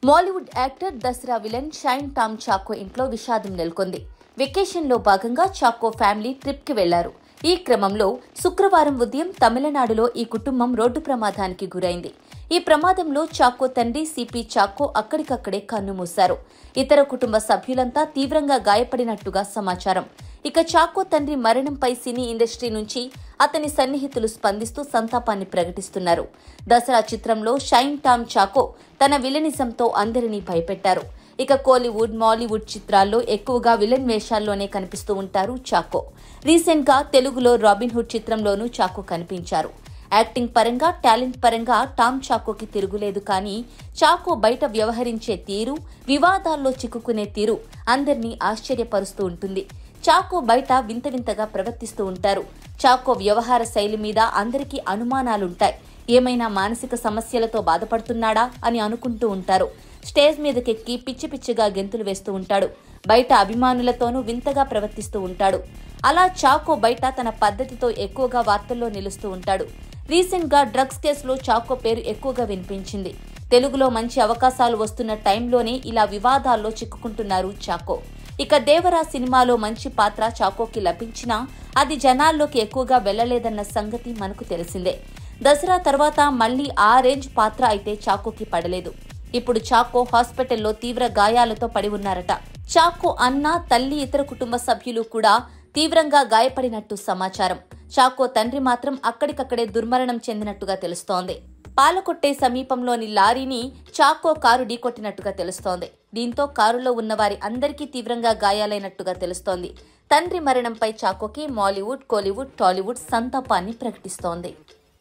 Mollywood actor Dasara villain Shine Tom Chacko ఇంట్లో విషాదం నెలకొంది. వెకేషన్లో భాగంగా చాకో ఫ్యామిలీ ట్రిప్కి వెళ్లారు. ఈ క్రమంలో శుక్రవారం ఉదయం తమిళనాడులో ఈ కుటుంబం రోడ్డు ప్రమాదానికి గురైంది. ఈ ప్రమాదంలో చాకో తండ్రి సిపి చాకో అక్కడికక్కడే కన్నుమూశారు. ఇతర కుటుంబ సభ్యులంతా తీవ్రంగా గాయపడినట్టుగా సమాచారం. ఇక చాకో తండ్రి మరణంపై సినీ ఇండస్ట్రీ నుంచి అతని సన్నిహితులు స్పందిస్తూ సంతాపాన్ని ప్రకటిస్తున్నారు. దసరా చిత్రంలో షైన్ టామ్ చాకో తన విలనిజంతో అందరినీ భయపెట్టారు. ఇక కోలీవుడ్, మాలీవుడ్ చిత్రాల్లో ఎక్కువగా విలన్ వేషాల్లోనే కనిపిస్తూ ఉంటారు చాకో. రీసెంట్ గా తెలుగులో రాబిన్హుడ్ చిత్రంలోనూ చాకో కనిపించారు. యాక్టింగ్ పరంగా, టాలెంట్ పరంగా టామ్ చాకోకి తిరుగులేదు. కానీ చాకో బయట వ్యవహరించే తీరు, వివాదాల్లో చిక్కుకునే తీరు అందరినీ ఆశ్చర్యపరుస్తూ ఉంటుంది. చాకో బయట వింత వింతగా ప్రవర్తిస్తూ ఉంటారు. చాకో వ్యవహార శైలి మీద అందరికీ అనుమానాలుంటాయి. ఏమైనా మానసిక సమస్యలతో బాధపడుతున్నాడా అని అనుకుంటూ ఉంటారు. స్టేజ్ మీదకెక్కి పిచ్చి పిచ్చిగా గెంతులు వేస్తూ ఉంటాడు. బయట అభిమానులతోనూ వింతగా ప్రవర్తిస్తూ ఉంటాడు. అలా చాకో బయట తన పద్ధతితో ఎక్కువగా వార్తల్లో నిలుస్తూ ఉంటాడు. రీసెంట్ గా డ్రగ్స్ కేసులో చాకో పేరు ఎక్కువగా వినిపించింది. తెలుగులో మంచి అవకాశాలు వస్తున్న టైంలోనే ఇలా వివాదాల్లో చిక్కుకుంటున్నారు చాకో. ఇక దేవరా సినిమాలో మంచి పాత్ర చాకోకి లభించినా అది జనాల్లోకి ఎక్కువగా వెళ్లలేదన్న సంగతి మనకు తెలిసిందే. దసరా తర్వాత మళ్లీ ఆ రేంజ్ పాత్ర అయితే చాకోకి పడలేదు. ఇప్పుడు చాకో హాస్పిటల్లో తీవ్ర గాయాలతో పడి ఉన్నారట. చాకో అన్న, తల్లి, ఇతర కుటుంబ సభ్యులు కూడా తీవ్రంగా గాయపడినట్టు సమాచారం. చాకో తండ్రి మాత్రం అక్కడికక్కడే దుర్మరణం చెందినట్టుగా తెలుస్తోంది. పాలకొట్టే సమీపంలోని లారీని చాకో కారు ఢీకొట్టినట్టుగా తెలుస్తోంది. దీంతో కారులో ఉన్నవారి అందరికీ తీవ్రంగా గాయాలైనట్టుగా తెలుస్తోంది. తండ్రి మరణంపై చాకోకి మాలీవుడ్, కోలీవుడ్, టాలీవుడ్ సంతాపాన్ని ప్రకటిస్తోంది.